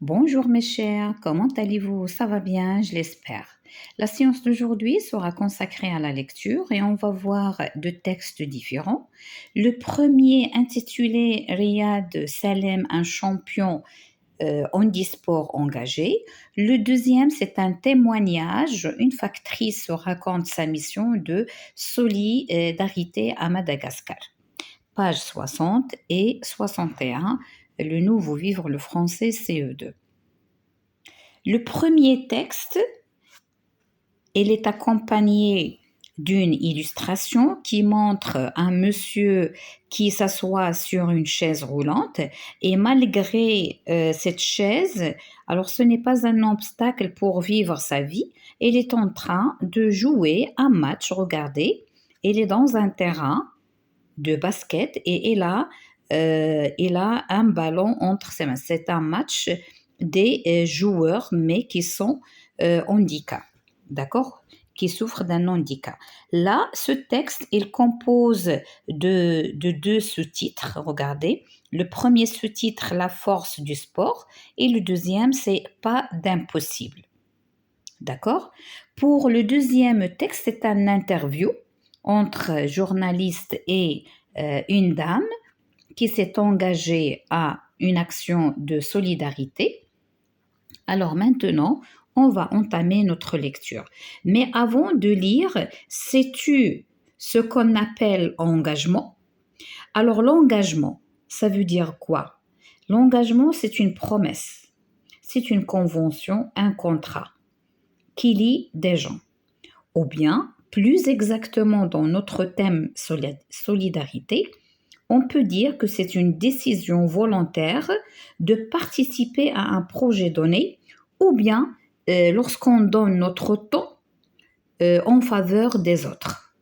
Bonjour mes chers, comment allez-vous? Ça va bien, je l'espère. La séance d'aujourd'hui sera consacrée à la lecture et on va voir deux textes différents. Le premier intitulé Riyad Salem, un champion handisport engagé. Le deuxième, c'est un témoignage. Une factrice raconte sa mission de solidarité à Madagascar. Page 60 et 61, le nouveau vivre le français CE2. Le premier texte, il est accompagné d'une illustration qui montre un monsieur qui s'assoit sur une chaise roulante et malgré cette chaise, alors ce n'est pas un obstacle pour vivre sa vie, il est en train de jouer un match, regardez, il est dans un terrain de basket et il a un ballon entre ses mains. C'est un match des joueurs, mais qui sont handicap, d'accord? Qui souffrent d'un handicap. Là, ce texte, il compose de deux sous-titres, regardez. Le premier sous-titre, la force du sport, et le deuxième, c'est pas d'impossible. D'accord? Pour le deuxième texte, c'est un interview entre journaliste et une dame qui s'est engagée à une action de solidarité. Alors maintenant, on va entamer notre lecture. Mais avant de lire, sais-tu ce qu'on appelle engagement? Alors l'engagement, ça veut dire quoi? L'engagement, c'est une promesse, c'est une convention, un contrat qui lie des gens. Ou bien, plus exactement dans notre thème solidarité, on peut dire que c'est une décision volontaire de participer à un projet donné ou bien lorsqu'on donne notre temps en faveur des autres,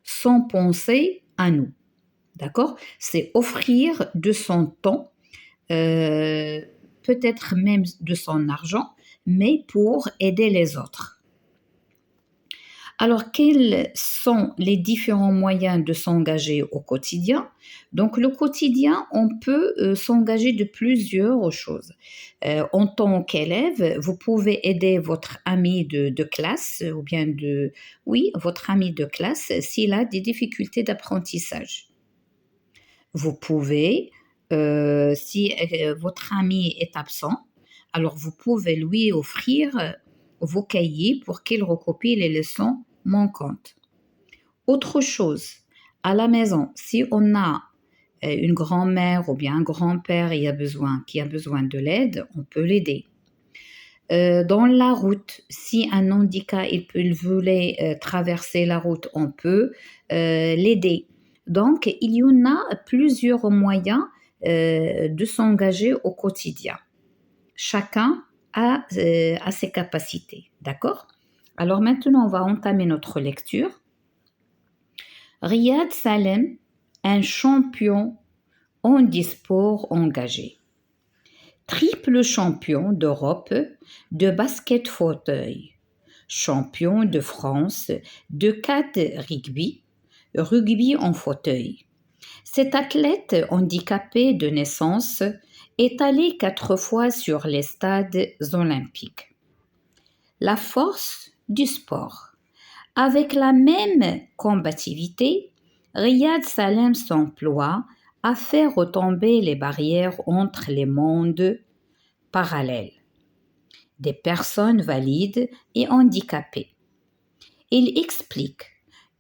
sans penser à nous. D'accord? C'est offrir de son temps, euh, peut-être même de son argent, mais pour aider les autres. Alors, quels sont les différents moyens de s'engager au quotidien? Donc, le quotidien, on peut s'engager de plusieurs choses. En tant qu'élève, vous pouvez aider votre ami de classe ou bien oui, votre ami de classe s'il a des difficultés d'apprentissage. Vous pouvez, si votre ami est absent, alors vous pouvez lui offrir vos cahiers pour qu'il recopie les leçons manquantes. Autre chose, à la maison, si on a une grand-mère ou bien un grand-père qui a besoin de l'aide, on peut l'aider. Dans la route, si un handicap il voulait traverser la route, on peut l'aider. Donc, il y en a plusieurs moyens de s'engager au quotidien. Chacun a ses capacités, d'accord? Alors maintenant, on va entamer notre lecture. Riyad Salem, un champion handisport engagé. Triple champion d'Europe de basket fauteuil, champion de France de rugby, rugby en fauteuil. Cet athlète handicapé de naissance est allé 4 fois sur les stades olympiques. La force du sport. Avec la même combativité, Riyad Salem s'emploie à faire retomber les barrières entre les mondes parallèles des personnes valides et handicapées. Il explique: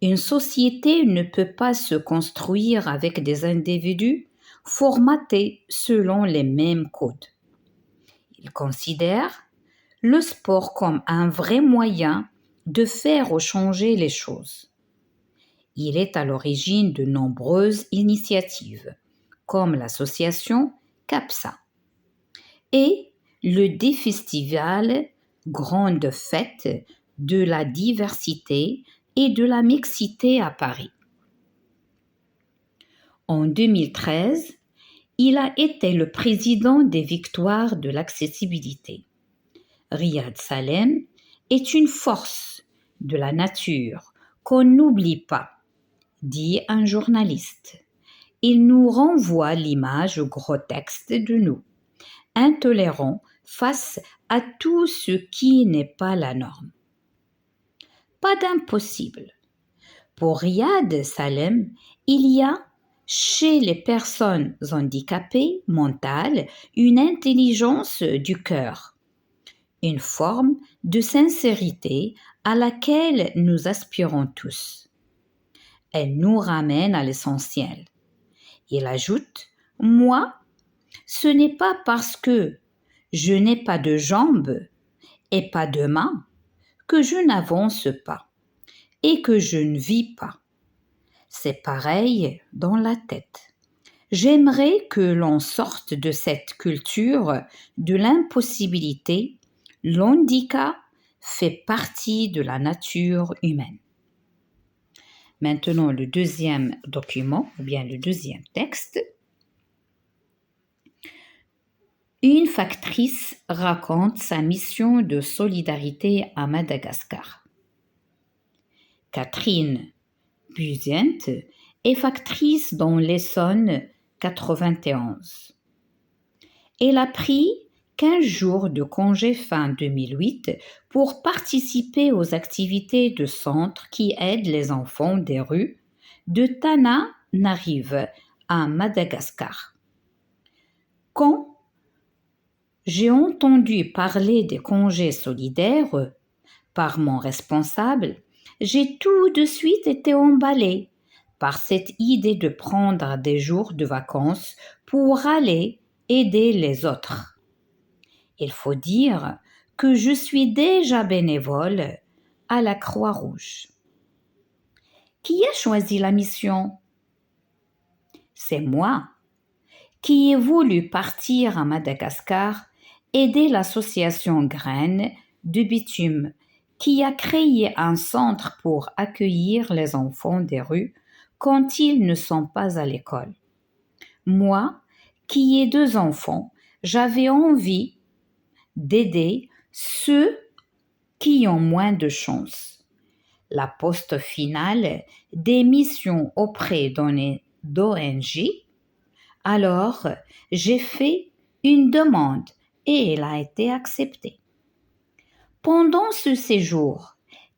une société ne peut pas se construire avec des individus formatés selon les mêmes codes. Il considère le sport comme un vrai moyen de faire changer les choses. Il est à l'origine de nombreuses initiatives, comme l'association CAPSA et le festival Grande Fête de la diversité et de la mixité à Paris. En 2013, il a été le président des Victoires de l'accessibilité. Riyad Salem est une force de la nature qu'on n'oublie pas, dit un journaliste. Il nous renvoie l'image grotesque de nous, intolérants face à tout ce qui n'est pas la norme. Pas d'impossible. Pour Riyad Salem, il y a chez les personnes handicapées mentales une intelligence du cœur, une forme de sincérité à laquelle nous aspirons tous. Elle nous ramène à l'essentiel. Il ajoute, moi, ce n'est pas parce que je n'ai pas de jambes et pas de mains que je n'avance pas et que je ne vis pas. C'est pareil dans la tête. J'aimerais que l'on sorte de cette culture de l'impossibilité. L'handicap fait partie de la nature humaine. Maintenant, le deuxième document, ou bien le deuxième texte. Une factrice raconte sa mission de solidarité à Madagascar. Catherine Buzent est factrice dans l'Essonne 91. Elle a pris 15 jours de congé fin 2008 pour participer aux activités de centre qui aident les enfants des rues de Tananarive à Madagascar. Quand j'ai entendu parler des congés solidaires par mon responsable, j'ai tout de suite été emballée par cette idée de prendre des jours de vacances pour aller aider les autres. Il faut dire que je suis déjà bénévole à la Croix-Rouge. Qui a choisi la mission? C'est moi qui ai voulu partir à Madagascar aider l'association Graines de Bitume qui a créé un centre pour accueillir les enfants des rues quand ils ne sont pas à l'école. Moi, qui ai 2 enfants, j'avais envie d'aider ceux qui ont moins de chance. La poste finale des missions auprès d'ONG. Alors, j'ai fait une demande et elle a été acceptée. Pendant ce séjour,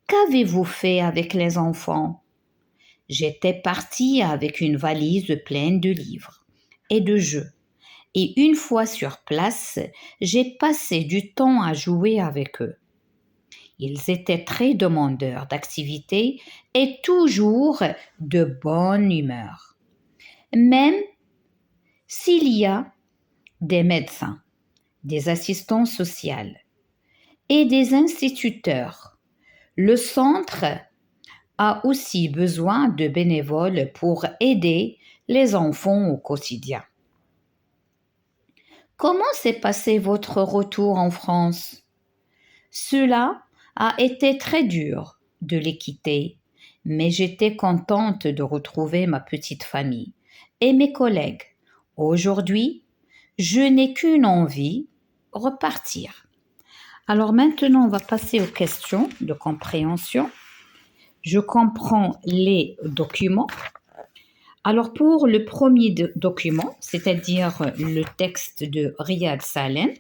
qu'avez-vous fait avec les enfants? J'étais partie avec une valise pleine de livres et de jeux. Et une fois sur place, j'ai passé du temps à jouer avec eux. Ils étaient très demandeurs d'activités et toujours de bonne humeur. Même s'il y a des médecins, des assistants sociaux et des instituteurs, le centre a aussi besoin de bénévoles pour aider les enfants au quotidien. Comment s'est passé votre retour en France? Cela a été très dur de les quitter, mais j'étais contente de retrouver ma petite famille et mes collègues. Aujourd'hui, je n'ai qu'une envie, repartir. Alors maintenant, on va passer aux questions de compréhension. Je comprends les documents. Alors pour le premier document, c'est-à-dire le texte de Riyad Salem,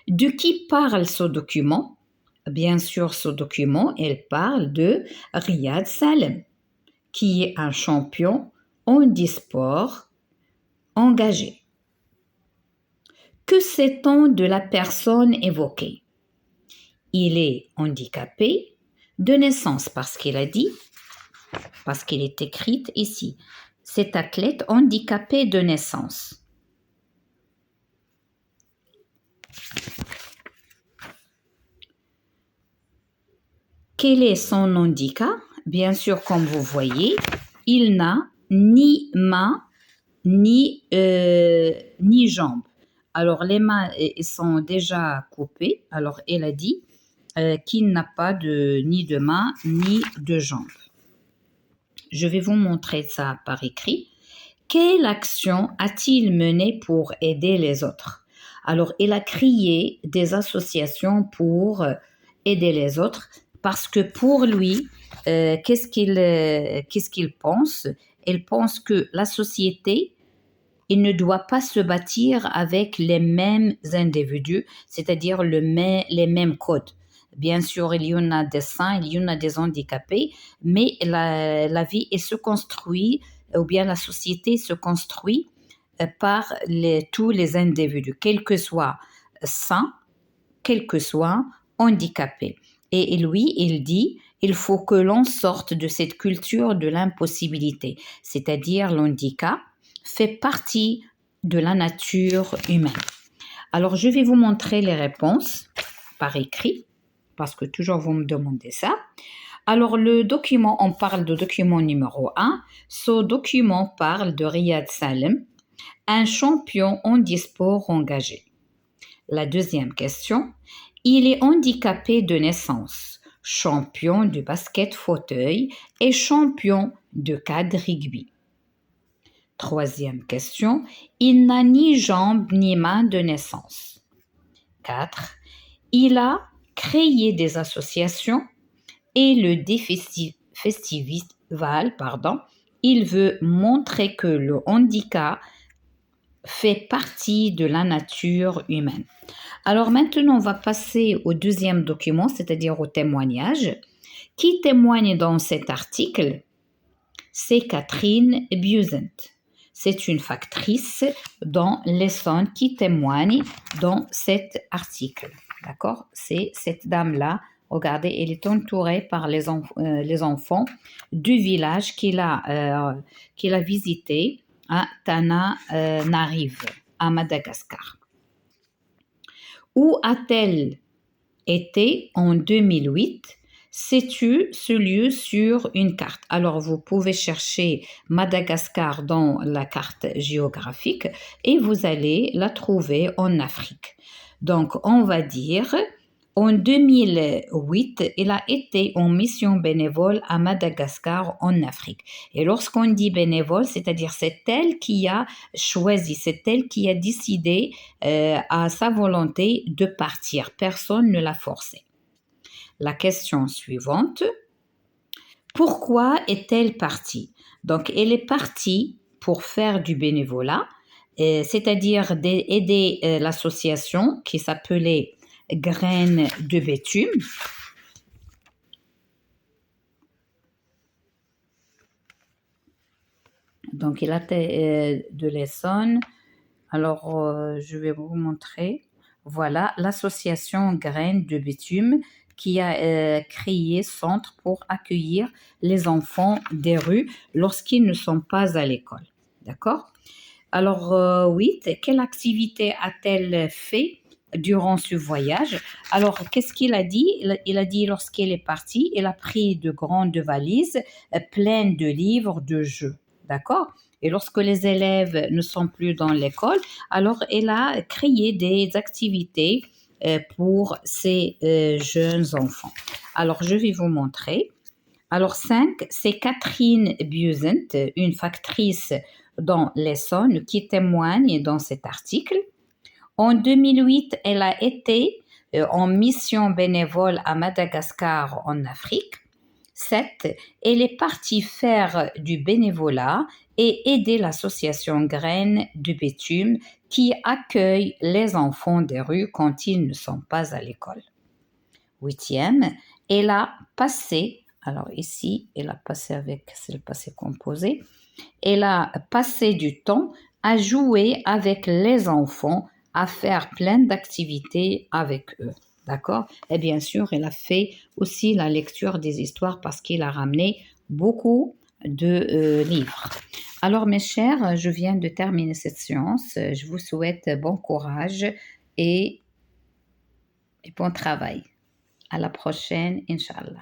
de qui parle ce document? Bien sûr, ce document, il parle de Riyad Salem, qui est un champion handisport engagé. Que sait-on de la personne évoquée? Il est handicapé de naissance parce qu'il a dit, parce qu'il est écrit ici, cet athlète handicapé de naissance. Quel est son handicap? Bien sûr, comme vous voyez, il n'a ni main ni jambes. Alors, les mains sont déjà coupées. Alors, elle a dit qu'il n'a pas ni de main ni de jambes. Je vais vous montrer ça par écrit. Quelle action a-t-il mené pour aider les autres? Alors, il a créé des associations pour aider les autres parce que pour lui, qu'est-ce qu'il pense? Il pense que la société il ne doit pas se bâtir avec les mêmes individus, c'est-à-dire les mêmes codes. Bien sûr, il y en a des sains, il y en a des handicapés, mais la vie se construit, ou bien la société se construit par tous les individus, quels que soient sains, quel que soit handicapé. Et lui, il dit, il faut que l'on sorte de cette culture de l'impossibilité, c'est-à-dire l'handicap fait partie de la nature humaine. Alors, je vais vous montrer les réponses par écrit, parce que toujours vous me demandez ça. Alors, le document, on parle de document numéro 1. Ce document parle de Riyad Salem, un champion handisport engagé. La deuxième question, il est handicapé de naissance, champion de basket fauteuil et champion de quad-rugby. Troisième question, il n'a ni jambes ni mains de naissance. 4. Il a créé des associations et le festival, il veut montrer que le handicap fait partie de la nature humaine. Alors maintenant, on va passer au deuxième document, c'est-à-dire au témoignage. Qui témoigne dans cet article? C'est Catherine Busent. C'est une factrice dans l'Essonne qui témoigne dans cet article. D'accord? C'est cette dame-là. Regardez, elle est entourée par les enfants du village qu'il a visité à Tananarive, à Madagascar. Où a-t-elle été en 2008? Sais-tu ce lieu sur une carte? Alors, vous pouvez chercher Madagascar dans la carte géographique et vous allez la trouver en Afrique. Donc, on va dire, en 2008, il a été en mission bénévole à Madagascar en Afrique. Et lorsqu'on dit bénévole, c'est-à-dire c'est elle qui a choisi, c'est elle qui a décidé à sa volonté de partir. Personne ne l'a forcé. La question suivante, pourquoi est-elle partie? Donc, elle est partie pour faire du bénévolat, c'est-à-dire d'aider l'association qui s'appelait Graines de Bétume. Donc, il a de l'Essonne. Alors, je vais vous montrer. Voilà, l'association Graines de Bétume qui a créé centre pour accueillir les enfants des rues lorsqu'ils ne sont pas à l'école. D'accord? Alors, 8, quelle activité a-t-elle fait durant ce voyage? Alors, qu'est-ce qu'il a dit? Il a dit lorsqu'elle est partie, elle a pris de grandes valises pleines de livres, de jeux. D'accord? Et lorsque les élèves ne sont plus dans l'école, alors elle a créé des activités pour ces jeunes enfants. Alors, je vais vous montrer. Alors, 5, c'est Catherine Busent, une factrice dans l'Essonne, qui témoigne dans cet article. En 2008, elle a été en mission bénévole à Madagascar, en Afrique. 7, elle est partie faire du bénévolat et aider l'association Graines de Bétume qui accueille les enfants des rues quand ils ne sont pas à l'école. 8e, elle a passé, alors ici, elle a passé avec, c'est le passé composé, elle a passé du temps à jouer avec les enfants, à faire plein d'activités avec eux. D'accord? Et bien sûr, elle a fait aussi la lecture des histoires parce qu'elle a ramené beaucoup de livres. Alors, mes chers, je viens de terminer cette séance. Je vous souhaite bon courage et bon travail. À la prochaine, Inch'Allah.